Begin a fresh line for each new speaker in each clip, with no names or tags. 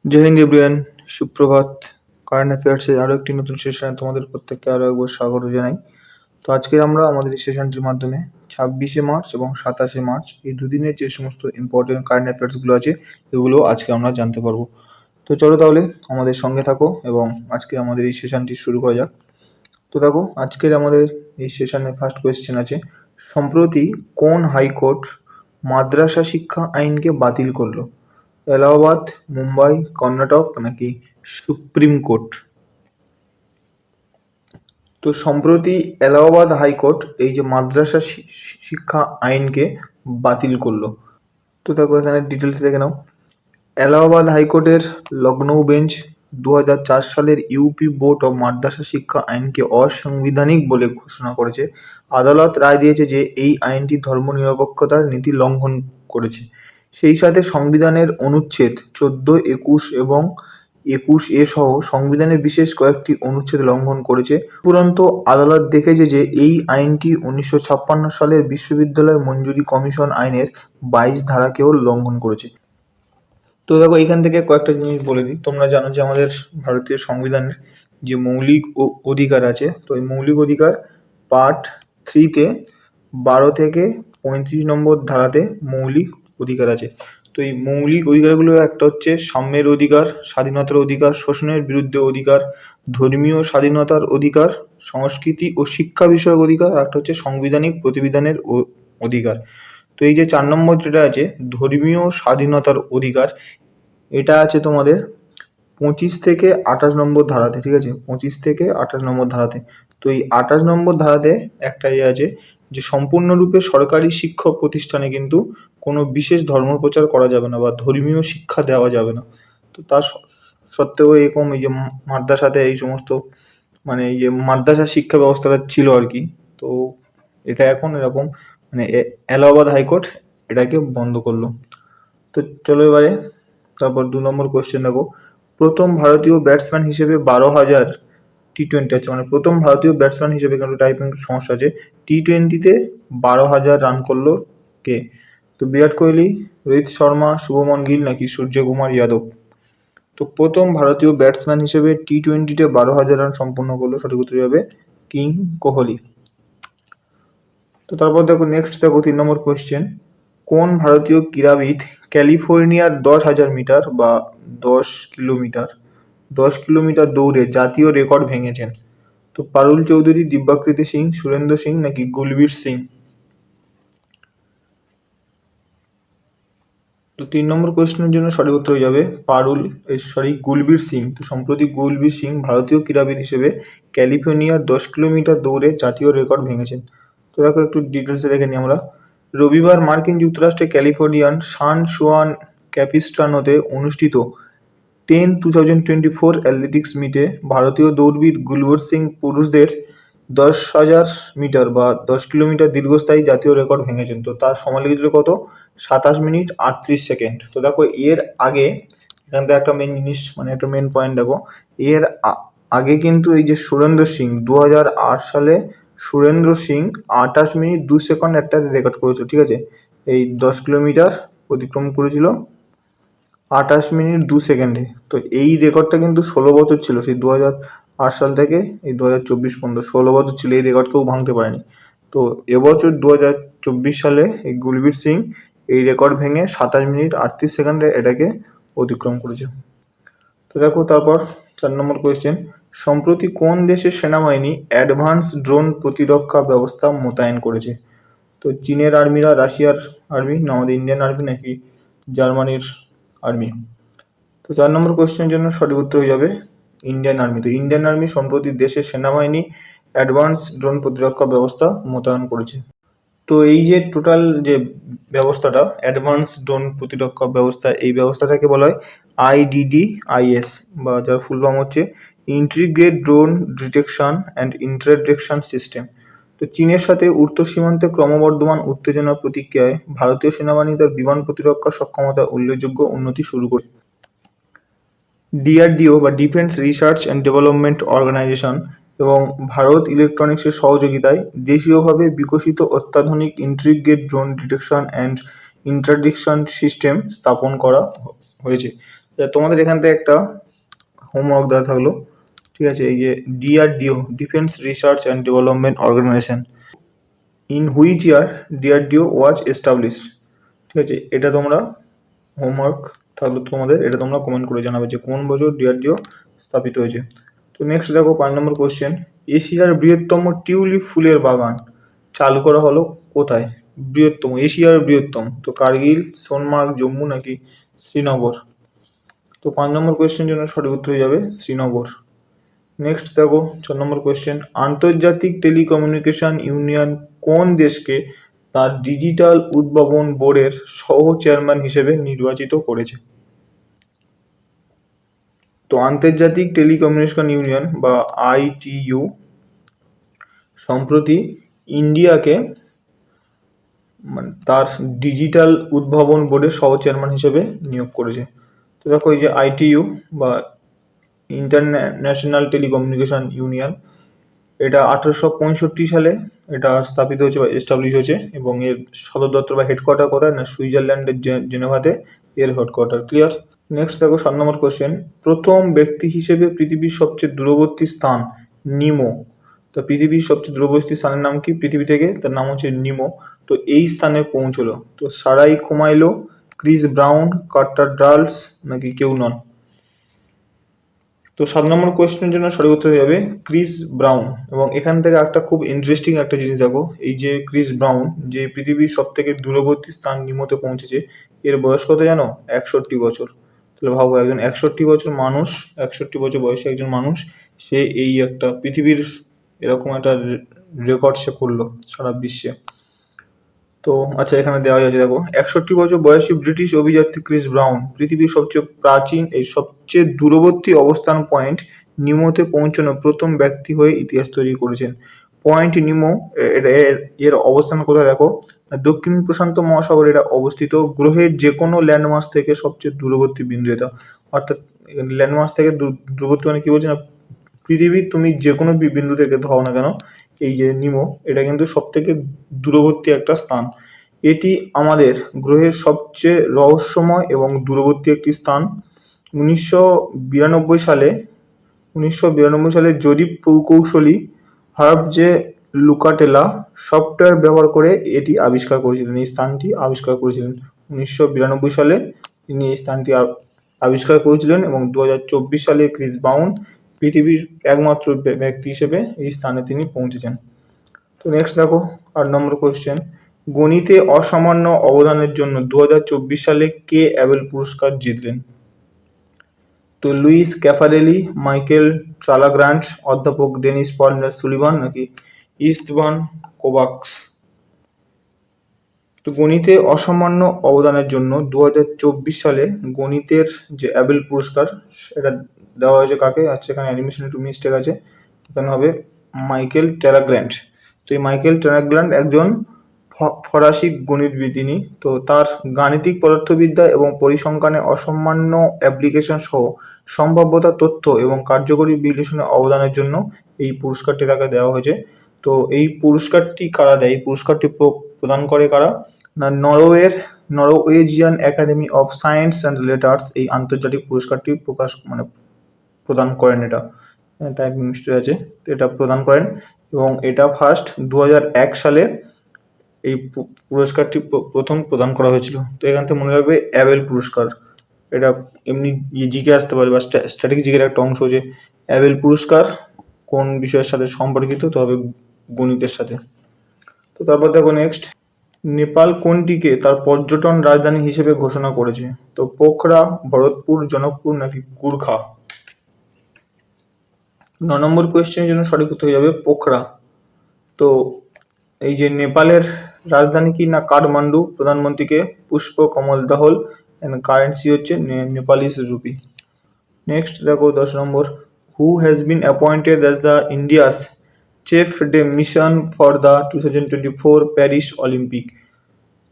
জয় Hind everyone, সুপ্রভাত। Current অ্যাফেয়ার্সের আরও একটি নতুন সেশনে তোমাদের প্রত্যেককে আরও একবার স্বাগত জানাই। তো আজকে আমরা আমাদের এই সেশনটির মাধ্যমে 26শে মার্চ এবং 27শে মার্চ এই দুদিনের যে সমস্ত ইম্পর্টেন্ট কারেন্ট অ্যাফেয়ার্সগুলো আছে এগুলো আজকে আমরা জানতে পারবো। তো চলো তাহলে আমাদের সঙ্গে থাকো এবং আজকে আমাদের এই সেশনটি শুরু করা যাক। তো দেখো, আজকের আমাদের এই সেশনে ফার্স্ট কোয়েশ্চেন আছে, সম্প্রতি কোন হাইকোর্ট মাদ্রাসা শিক্ষা আইনকে বাতিল করলো? এলাহাবাদ, মুম্বাই, কর্ণাটক নাকি সুপ্রিম কোর্ট? তো সম্প্রতি এলাহাবাদ হাইকোর্ট এই যে মাদ্রাসা শিক্ষা আইনকে বাতিল করলো। তো দেখো এখানে ডিটেলস দেখে নাও। এলাহাবাদ হাইকোর্টের লখনৌ বেঞ্চ 2004 সালের ইউপি বোর্ড অব মাদ্রাসা শিক্ষা আইনকে অসাংবিধানিক বলে ঘোষণা করেছে। আদালত রায় দিয়েছে যে এই আইনটি ধর্মনিরপেক্ষতার নীতি লঙ্ঘন করেছে। সেই সাথে সংবিধানের অনুচ্ছেদ 14, 21 এবং 21A সহ সংবিধানের বিশেষ কয়েকটি অনুচ্ছেদ লঙ্ঘন করেছে। উপরন্তু আদালত দেখেছে যে এই আইনটি 1956 সালের বিশ্ববিদ্যালয় মঞ্জুরি কমিশন আইনের 22 ধারাকেও লঙ্ঘন করেছে। তো দেখো এইখান থেকে কয়েকটা জিনিস বলে দিই। তোমরা জানো যে আমাদের ভারতীয় সংবিধানের যে মৌলিক অধিকার আছে, তো এই মৌলিক অধিকার পার্ট 3-তে 12 থেকে 35 নম্বর ধারাতে মৌলিক অধিকার আছে। তো এই মৌলিক অধিকারগুলো একটা হচ্ছে সাম্যের অধিকার, স্বাধীনতার অধিকার, শোষণের বিরুদ্ধে অধিকার, ধর্মীয় স্বাধীনতার অধিকার, সংস্কৃতি ও শিক্ষা বিষয়ক অধিকার, আর একটা হচ্ছে সাংবিধানিক প্রতিবিধানের অধিকার। তো এই যে 4 নম্বর যেটা আছে ধর্মীয় স্বাধীনতার অধিকার, এটা আছে তোমাদের 25 থেকে 28 নম্বর ধারাতে, ঠিক আছে, 25 থেকে 28 নম্বর ধারাতে। তো এই 28 নম্বর ধারাতে একটা আছে যে সম্পূর্ণরূপে সরকারি শিক্ষা প্রতিষ্ঠানে কিন্তু কোনো বিশেষ ধর্ম প্রচার করা যাবে না বা ধর্মীয় শিক্ষা দেওয়া যাবে না। তো তা সত্ত্বেও এরকম এই যে মাদ্রাসাতে এই সমস্ত মানে এই যে মাদ্রাসা শিক্ষা ব্যবস্থাটা ছিল আর কি, তো এটা এখন এরকম মানে এলাহাবাদ হাইকোর্ট এটাকে বন্ধ করলো। তো চলো এবারে তারপর 2 নম্বর কোয়েশ্চেন দেখো, প্রথম ভারতীয় ব্যাটসম্যান হিসেবে 12,000 টি-20 আছে, মানে প্রথম ভারতীয় ব্যাটসম্যান হিসেবে, কিন্তু টাইপিং সমস্যা আছে, টি-20তে 12,000 রান করলো কে? তো বিরাট কোহলি, রোহিত শর্মা, শুভমন গিল নাকি সূর্যকুমার যাদব? তো প্রথম ভারতীয় ব্যাটসম্যান হিসেবে টি-20তে 12,000 রান সম্পূর্ণ করলো, সঠিক উত্তর হবে কিং কোহলি। তো তারপর দেখো নেক্সট দেখো 3 নম্বর কোয়েশ্চেন, কোন ভারতীয় ক্রীড়াবিদ ক্যালিফোর্নিয়ার 10,000 মিটার বা 10 কিলোমিটার দৌড়ে জাতীয় রেকর্ড ভেঙেছেন? তো পারুল চৌধুরী, দিব্যাকৃতি সিং, সুরেন্দ্র সিং নাকি গুলবীর সিং? তো 3 নম্বর কোয়েশ্চেনের জন্য সঠিক উত্তর হয়ে যাবে গুলবীর সিং। তো সম্প্রতি গুলবীর সিং ভারতীয় ক্রীড়াবিদ হিসেবে ক্যালিফোর্নিয়ার 10 কিলোমিটার দৌড়ে জাতীয় রেকর্ড ভেঙেছেন। তো দেখো একটু ডিটেলসে দেখে নিই আমরা। রবিবার মার্কিন যুক্তরাষ্ট্রের ক্যালিফোর্নিয়ার সান জুয়ান ক্যাপিস্ট্রানোতে অনুষ্ঠিত 2024 অ্যাথলেটিক্স মিটে ভারতীয় দৌড়বিদ গুলবীর সিং পুরুষদের 10,000 মিটার বা 10 কিলোমিটার দীর্ঘস্থায়ী জাতীয় রেকর্ড ভেঙেছেন। তো তার সময় লেগেছিল কত? 27 মিনিট 38 সেকেন্ড। তো দেখো এর আগে এখান থেকে একটা মেন জিনিস মানে একটা মেন পয়েন্ট দেখো, এর আগে কিন্তু এই যে সুরেন্দ্র সিং 2008 সালে সুরেন্দ্র সিং 28 মিনিট 2 সেকেন্ড একটা রেকর্ড করেছিল, ঠিক আছে, এই 10 কিলোমিটার অতিক্রম করেছিল 28 মিনিট 2 সেকেন্ডে। তো এই রেকর্ডটা কিন্তু 16 বছর ছিল, সেই 2008 সাল থেকে এই 2024 পর্যন্ত 16 বছর ছিল, এই রেকর্ড কেউ ভাঙতে পারেনি। তো এবছর 2024 সালে এই গুলবীর সিং এই রেকর্ড ভেঙে 27 মিনিট 38 সেকেন্ডে এটাকে অতিক্রম করেছে। তো দেখো তারপর 4 নম্বর কোয়েশ্চেন, সম্প্রতি কোন দেশের সেনাবাহিনী অ্যাডভান্স ড্রোন প্রতিরক্ষা ব্যবস্থা মোতায়েন করেছে? তো চীনের আর্মিরা, রাশিয়ার আর্মি না আমাদের ইন্ডিয়ান আর্মি নাকি জার্মানির আর্মি? তো 4 নম্বর কোয়েশ্চেনের জন্য সঠিক উত্তর হয়ে যাবে ইন্ডিয়ান আর্মি। তো ইন্ডিয়ান আর্মি সম্প্রতি দেশের সেনাবাহিনী অ্যাডভান্স ড্রোন প্রতিরক্ষা ব্যবস্থা মোতায়েন করেছে। তো এই যে টোটাল যে ব্যবস্থাটা অ্যাডভান্স ড্রোন প্রতিরক্ষা ব্যবস্থা, এই ব্যবস্থাটাকে বলা হয় IDDIS বা যার ফুল ফর্ম হচ্ছে integrated drone detection and interdiction system. তো চীনের সাথে উত্তর সীমান্তে ক্রমবর্ধমান উত্তেজনার প্রতিক্রিয়ায় ভারতীয় সেনাবাহিনী তার বিমান প্রতিরক্ষা সক্ষমতা উল্লেখযোগ্য উন্নতি শুরু করে। DRDO বা defence research and development organisation এবং ভারত ইলেকট্রনিক্সের সহযোগিতায় দেশীয়ভাবে বিকশিত অত্যাধুনিক integrated drone detection and interdiction system স্থাপন করা হয়েছে, তোমাদের এখান থেকে একটা হোমওয়ার্ক দেওয়া থাকলো, ঠিক আছে। এই যে DRDO, defence research and development organisation, in which year DRDO was established, ঠিক আছে। এটা তোমরা হোমওয়ার্ক থাকলো তোমাদের, এটা তোমরা কমেন্ট করে জানাবে যে কোন বছর ডিআরডিও স্থাপিত হয়েছে। তো নেক্সট দেখো 5 নম্বর কোশ্চেন, এশিয়ার বৃহত্তম টিউলিপ ফুলের বাগান চালু করা হলো কোথায়? বৃহত্তম, এশিয়ার বৃহত্তম, তো কার্গিল, সোনমার্গ, জম্মু নাকি শ্রীনগর? তো 5 নম্বর কোয়েশ্চেন জন্য সঠিক উত্তর হয়ে যাবে শ্রীনগর। নেক্সট দেখো 4 নম্বর কোয়েশ্চেন, আন্তর্জাতিক টেলিকমিউনিকেশন ইউনিয়ন কোন দেশকে তার ডিজিটাল উদ্ভাবন বোর্ডের সহ চেয়ারম্যান হিসেবে নির্বাচিত করেছে? তো আন্তর্জাতিক টেলিকমিউনিকেশন ইউনিয়ন বা আইটিইউ সম্প্রতি ইন্ডিয়াকে মানে তার ডিজিটাল উদ্ভাবন বোর্ডের সহ চেয়ারম্যান হিসেবে নিয়োগ করেছে। তো দেখো এই যে আইটিইউ বা ইন্টারন্যাশনাল টেলিকমিউনিকেশন ইউনিয়ন, এটা 1865 সালে এটা স্থাপিত হয়েছে বা এস্টাবলিশ হয়েছে, এবং এর সদর দপ্তর বা হেডকোয়ার্টার কোথায় না সুইজারল্যান্ডের জেনেভাতে এর হেডকোয়ার্টার। ক্লিয়ার? নেক্সট দেখো 7 নম্বর কোশ্চেন, প্রথম ব্যক্তি হিসেবে পৃথিবীর সবচেয়ে দূরবর্তী স্থান নিমো, তো পৃথিবীর সবচেয়ে দূরবর্তী স্থানের নাম কি পৃথিবী থেকে? তার নাম হচ্ছে নিমো। তো এই স্থানে পৌঁছলো তো সারাই কুমাইলো, ক্রিস ব্রাউন, কার্টার ডালস নাকি কেউ নন? তো 7 নম্বর কোয়েশ্চেনের জন্য সঠিক উত্তর হয়ে যাবে ক্রিস ব্রাউন। এবং এখান থেকে একটা খুব ইন্টারেস্টিং একটা জিনিস দেখো, এই যে ক্রিস ব্রাউন যে পৃথিবীর সব থেকে দূরবর্তী স্থান নিমোতে পৌঁছেছে, এর বয়স কত জানো? 61 বছর। তাহলে ভাবো একজন 61 বছর মানুষ, 61 বছর বয়সে একজন মানুষ, সে এই একটা পৃথিবীর এরকম একটা রেকর্ড সে করলো সারা বিশ্বে। তো আচ্ছা এখানে দেওয়া আছে দেখো, 61 বছর বয়সী ব্রিটিশ অভিযাত্রী ক্রিস ব্রাউন পৃথিবীর সবচেয়ে প্রাচীন এই সবচেয়ে দূরবর্তী অবস্থান পয়েন্ট নিমোতে পৌঁছানো প্রথম ব্যক্তি হয়ে ইতিহাস তৈরি করেছেন। পয়েন্ট নিমো এর অবস্থান কোথায় দেখো? দক্ষিণ প্রশান্ত মহাসাগরে এটা অবস্থিত, গ্রহের যে কোনো ল্যান্ডমার্ক থেকে সবচেয়ে দূরবর্তী বিন্দু এটা। অর্থাৎ ল্যান্ডমার্ক থেকে দূরবর্তী মানে কি বলছে না, পৃথিবীর তুমি যে কোনো বিন্দু থেকে ধরো না কেন, এই যে নিমো এটা কিন্তু সব থেকে দূরবর্তী একটা স্থান। এটি আমাদের গ্রহের সবচেয়ে রহস্যময় এবং দূরবর্তী একটি স্থান। 1992 সালে জরিপ প্রকৌশলী হার্ব জে লুকাটেলা সফটওয়্যার ব্যবহার করে এটি আবিষ্কার করেছিলেন, এই স্থানটি আবিষ্কার করেছিলেন 1992 সালে তিনি এই স্থানটি আবিষ্কার করেছিলেন। এবং 2024 সালে ক্রিস ব্রাউন পৃথিবীর একমাত্র ব্যক্তি হিসেবে এই স্থানে তিনি পৌঁছেছেন। তো নেক্সট দেখো 8 নম্বর কোয়েশ্চেন, গণিতে অসামান্য অবদানের জন্য 2024 সালে কে অ্যাবেল পুরস্কার জিতলেন? তো লুইস ক্যাফারেলি, মাইকেল ট্রালাগ্রান্ট, অধ্যাপক ডেনিস পন্ডার সুলিভান নাকি ইস্টভান কোভাক্স? তো গণিতে অসামান্য অবদানের জন্য 2024 সালে গণিতের যে অ্যাবেল পুরস্কার এটা দেওয়া হয়েছে কাকে? আচ্ছা এখানে অ্যানিমেশন একটু মিস্টেক আছে, এখানে হবে মাইকেল ট্রালাগ্রান্ট। তো এই মাইকেল ট্রালাগ্রান্ট একজন ফরাসি গণিতবিদ তিনি। তো তার গাণিতিক পদার্থবিদ্যা এবং পরিসংখ্যানে অসামান্য অ্যাপ্লিকেশন সহ সম্ভাব্যতা তথ্য এবং কার্যকরী বিশ্লেষণে অবদানের জন্য এই পুরস্কারটি তাকে দেওয়া হয়েছে। তো এই পুরস্কারটি কারা দেয়? এই পুরস্কারটি প্রদান করে কারা না Norwegian academy of science and letters এই আন্তর্জাতিক পুরস্কারটি প্রদান করেন। এটা টাইপিং মিস্টেক আছে, এটা প্রদান করেন। এবং এটা ফার্স্ট 2001 সালে এই পুরস্কারটি প্রথম প্রদান করা হয়েছিল। তো এখান থেকে মনে রাখবে অ্যাবেল পুরস্কার, এটা এমনি জিকে আসতে পারে বা স্ট্যাটিক জিকের একটা অংশ, যে অ্যাবেল পুরস্কার কোন বিষয়ের সাথে সম্পর্কিত, তবে গণিতের সাথে। তো তারপর দেখো নেক্সট, নেপাল কোনটিকে তার পর্যটন রাজধানী হিসেবে ঘোষণা করেছে? তো পোখরা, ভরতপুর, জনকপুর নাকি গুর্খা? 9 নম্বর কোয়েশ্চেনের জন্য সঠিক উত্তর হয়ে যাবে পোখরা। তো এই যে নেপালের রাজধানী কি না কাঠমান্ডু, প্রধানমন্ত্রীকে পুষ্প কমল দাহল, কারেন্সি হচ্ছে নেপালিস রুপি। নেক্সট দেখো 10 নম্বর, who has been appointed as the India's chief de mission for the 2024 Paris olympic?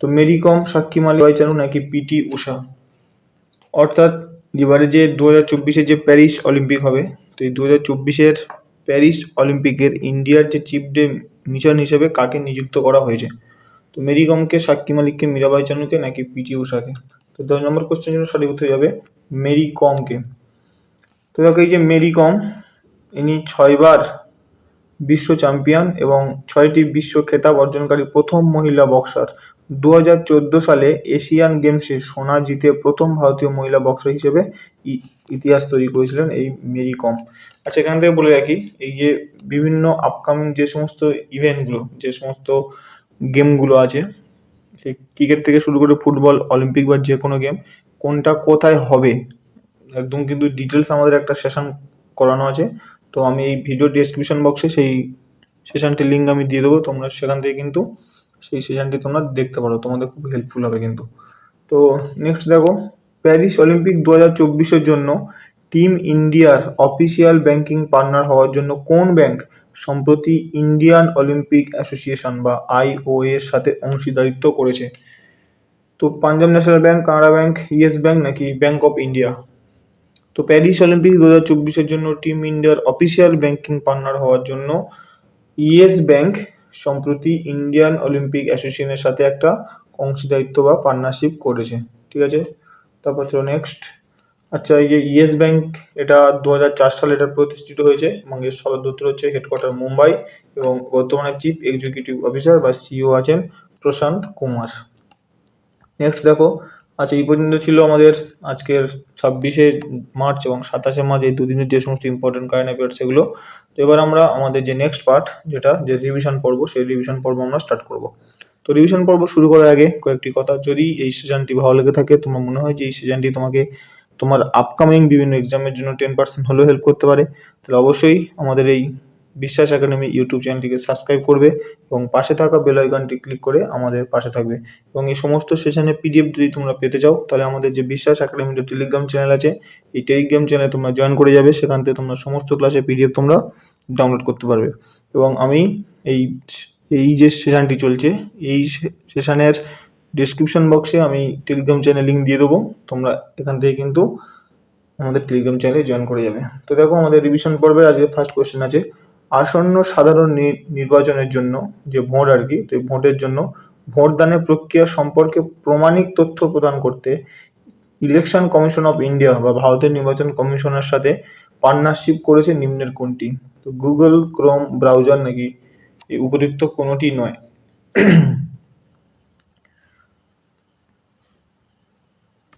তো মেরি কম, সাক্ষী মালিক চানু নাকি পিটি উষা? অর্থাৎ এবারে যে 2024 যে প্যারিস অলিম্পিক হবে, তো এই 2024 প্যারিস অলিম্পিকের ইন্ডিয়ার যে চিফ ডে মিশন হিসেবে কাকে নিযুক্ত করা হয়েছে? তো মেরি কমকে, সাক্ষী মালিককে, মীরাবাই চানুকে নাকি পিটি উষাকে? তো তো 10 নম্বর কোশ্চেনের জন্য সঠিক উত্তর যাবে মেরি কমকে। তো দেখো এই যে মেরি কম, ইনি 6বার বিশ্ব চ্যাম্পিয়ন এবং 6টি বিশ্ব খেতাব অর্জনকারী প্রথম মহিলা বক্সার। 2014 সালে এশিয়ান গেমসে সোনা জিতে প্রথম ভারতীয় মহিলা বক্সার হিসেবে ইতিহাস তৈরি করেছিলেন এই মেরি কম। আচ্ছা, এখান থেকে বলে রাখি, এই যে বিভিন্ন আপকামিং যে সমস্ত ইভেন্টগুলো, যে সমস্ত গেমগুলো আছে, সেই ক্রিকেট থেকে শুরু করে ফুটবল, অলিম্পিক বা যে কোনো গেম, কোনটা কোথায় হবে একদম কিন্তু ডিটেলস আমাদের একটা সেশন করানো আছে। তো আমি এই ভিডিও ডেসক্রিপশন বক্সে সেই সেশনটির লিঙ্ক আমি দিয়ে দেবো, তোমরা সেখান থেকে কিন্তু সেই সেশনটি তোমরা দেখতে পারো, তোমাদের খুব হেল্পফুল হবে কিন্তু। তো নেক্সট দেখো, প্যারিস অলিম্পিক 2024-এর জন্য টিম ইন্ডিয়ার অফিসিয়াল ব্যাংকিং পার্টনার হওয়ার জন্য কোন ব্যাংক সম্প্রতি ইন্ডিয়ান অলিম্পিক অ্যাসোসিয়েশন বা IOA এর সাথে অংশীদারিত্ব করেছে? তো Punjab national bank, Canara bank, yes bank নাকি ব্যাংক অফ ইন্ডিয়া? তো প্যারিস অলিম্পিক 2024-এর জন্য টিম ইন্ডিয়ার অফিসিয়াল ব্যাংকিং পার্টনার হওয়ার জন্য ইয়েস ব্যাংক সম্প্রতি ইন্ডিয়ান অলিম্পিক অ্যাসোসিয়েশনের সাথে একটা অংশীদারিত্ব বা পার্টনারশিপ করেছে। ঠিক আছে, তারপর চলো নেক্সট। আচ্ছা, এই যে ইয়েস ব্যাংক, এটা 2004 সালে এটা প্রতিষ্ঠিত হয়েছে এবং এর সদর দপ্তর হচ্ছে হেডকোয়ার্টার মুম্বাই এবং বর্তমানে চিফ এক্সিকিউটিভ অফিসার বা সিইও আছেন প্রশান্ত কুমার। নেক্সট দেখো, আচ্ছা এই পর্যন্ত ছিল আমাদের আজকের 26শে মার্চ এবং 27শে মার্চ এই দুদিনের যে সমস্ত ইম্পর্টেন্ট কারেন্ট অ্যাফেয়ার্স সেগুলো। তো এবার আমরা আমাদের যে নেক্সট পার্ট, যেটা যে রিভিশন পর্ব, সেই রিভিশন পর্ব আমরা স্টার্ট করব। তো রিভিশন পর্ব শুরু করার আগে কয়েকটি কথা, যদি এই সেশনটি ভালো লেগে থাকে, তোমার মনে হয় যে এই সেশনটি তোমাকে তোমার আপকামিং বিভিন্ন এক্সামের জন্য 10% হলেও হেল্প করতে পারে, তাহলে অবশ্যই আমাদের এই বিশ্বাস একাডেমি ইউটিউব চ্যানেলটিকে সাবস্ক্রাইব করবে এবং পাশে থাকা বেল আইকনটি ক্লিক করে আমাদের পাশে থাকবে। এবং এই সমস্ত সেশনের PDF যদি তোমরা পেতে চাও, তাহলে আমাদের যে বিশ্বাস একাডেমির টেলিগ্রাম চ্যানেল আছে, এই টেলিগ্রাম চ্যানেলে তোমরা জয়েন করে যাবে, সেখান থেকে তোমরা সমস্ত ক্লাসের PDF তোমরা ডাউনলোড করতে পারবে। এবং আমি এই যে সেশনটি চলছে, এই সেশনের ডিসক্রিপশন বক্সে আমি টেলিগ্রাম চ্যানেল লিঙ্ক দিয়ে দেবো, তোমরা এখান থেকে কিন্তু আমাদের টেলিগ্রাম চ্যানেলে জয়েন করে যাবে। তো দেখো, আমাদের রিভিশন পর্বে আজকে ফার্স্ট কোশ্চেন আছে, আসন্ন সাধারণ নির্বাচনের জন্য যে ভোট আর কি, তো এই ভোটের জন্য ভোটদানের প্রক্রিয়া সম্পর্কে প্রমাণিক তথ্য প্রদান করতে ইলেকশন কমিশন অফ ইন্ডিয়া বা ভারতের নির্বাচন কমিশনের সাথে পার্টনারশিপ করেছে নিম্নের কোনটি? তো গুগল ক্রোম ব্রাউজার নাকি এই উপযুক্ত কোনোটি নয়?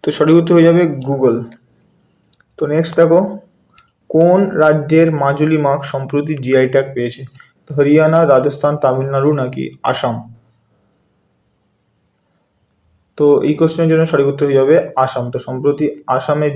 তো সঠিক উত্তর হয়ে যাবে গুগল। তো নেক্সট দেখো, কোন রাজ্যের মাজুলি মাছ সম্প্রতি GI ট্যাগ পেয়েছে? তো হরিয়ানা, রাজস্থান, তামিলনাড়ু নাকি আসাম? তো এই কোশ্চেনের জন্য সঠিক উত্তর হয়ে যাবে আসাম। তো সম্প্রতি আসামে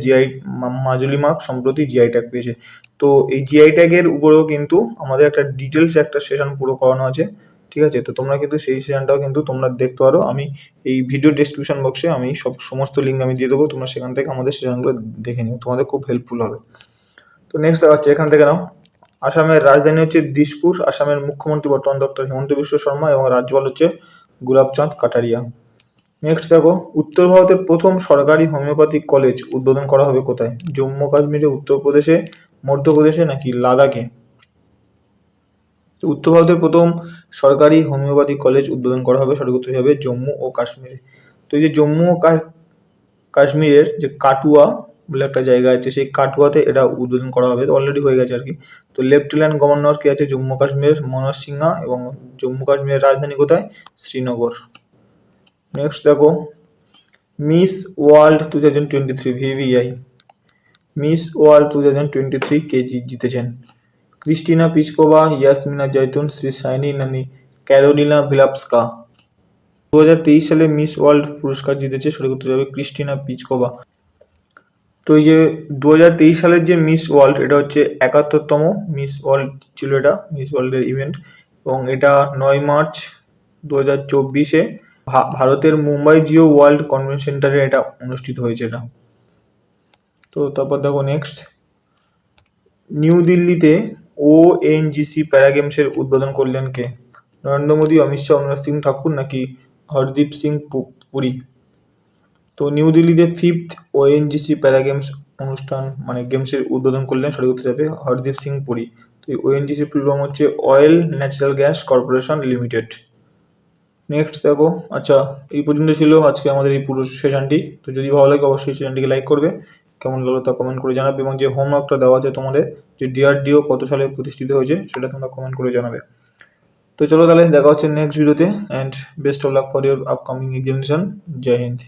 মাজুলি মাছ সম্প্রতি GI ট্যাগ পেয়েছে। তো এই GI ট্যাগের উপরেও কিন্তু আমাদের একটা ডিটেলস একটা সেশন পুরো করানো আছে, ঠিক আছে? তো তোমরা কিন্তু সেই সেশনটাও কিন্তু তোমরা দেখতে পারো, আমি এই ভিডিও ডেসক্রিপশন বক্সে আমি সমস্ত লিঙ্ক আমি দিয়ে দেবো, তোমরা সেখান থেকে আমাদের সেশনগুলো দেখে নিও, তোমাদের খুব হেল্পফুল হবে। তো নেক্সট দেখাচ্ছে, এখান থেকে নাও, আসামের রাজধানী হচ্ছে দিসপুর, আসামের মুখ্যমন্ত্রী বর্তমান ডক্টর হিমন্ত বিশ্ব শর্মা এবং রাজ্যপাল হচ্ছে গুলাবচাঁদ কাটারিয়া। নেক্সট দেখো, উত্তর ভারতের প্রথম সরকারি হোমিওপ্যাথিক কলেজ উদ্বোধন করা হবে কোথায়? জম্মু কাশ্মীরে, উত্তরপ্রদেশে, মধ্যপ্রদেশে নাকি লাদাখে? উত্তর ভারতের প্রথম সরকারি হোমিওপ্যাথিক কলেজ উদ্বোধন করা হবে, সঠিক উত্তর হবে জম্মু ও কাশ্মীরে। তো এই যে জম্মু ও কাশ্মীরের যে কাটুয়া বলে একটা জায়গা আছে, সেই কাটুয়াতে এটা উদ্বোধন করা হবে, অলরেডি হয়ে গেছে আর কি। তো লেফটেন্যান্ট গভর্নর কে আছে জম্মু কাশ্মীরের? মনোজ সিনহা। এবং জম্মু কাশ্মীরের রাজধানী কোথায়? শ্রীনগর। নেক্সট দেখো, miss world 2023 VVI, miss world 2023 কে জিতেছেন? ক্রিস্টিনা পিচকোভা, ইয়াসমিনা জাইতুন, শ্রী সাইনি নানি ক্যারোলিনা ভিলাপস্কা? 2023 সালে মিস ওয়ার্ল্ড পুরস্কার জিতেছে, সঠিক উত্তর হবে ক্রিস্টিনা পিচকোভা। তো এই যে 2023 সালের যে মিস ওয়ার্ল্ড, এটা হচ্ছে 71তম মিস ওয়ার্ল্ড ছিল, এটা মিস ওয়ার্ল্ডের ইভেন্ট, এবং এটা 9 মার্চ 2024-এ ভারতের মুম্বাই জিও ওয়ার্ল্ড কনভেনশন সেন্টারে এটা অনুষ্ঠিত হয়েছে এটা। তো তারপর দেখো নেক্সট, নিউ দিল্লিতে ONGC প্যারা গেমসের উদ্বোধন করলেন কে? নরেন্দ্র মোদী, অমিত শাহ, অনুরাগ সিং ঠাকুর নাকি হরদীপ সিং পুরী? তো নিউ দিল্লিতে 5th ONGC প্যারা গেমস অনুষ্ঠান মানে গেমসের উদ্বোধন করলেন, সঠিক উত্তর হবে হরদীপ সিং পুরী। তো এই ONGC ফুল ফর্ম হচ্ছে oil natural gas corporation limited. Next দেখো, আচ্ছা এই পর্যন্ত ছিল আজকে আমাদের এই পুরো সেশনটি। তো যদি ভালো লাগে অবশ্যই চ্যানেলটিকে লাইক করবে, কেমন লাগলো তা কমেন্ট করে জানাবে, এবং যে হোমওয়ার্কটা দেওয়া আছে তোমাদের, যে ডিআরডিও কত সালে প্রতিষ্ঠিত হয়েছে সেটা তোমরা কমেন্ট করে জানাবে। তো চলো তাহলে দেখা হচ্ছে নেক্সট ভিডিওতে, and best of luck for your upcoming examination. জয় হিন্দ।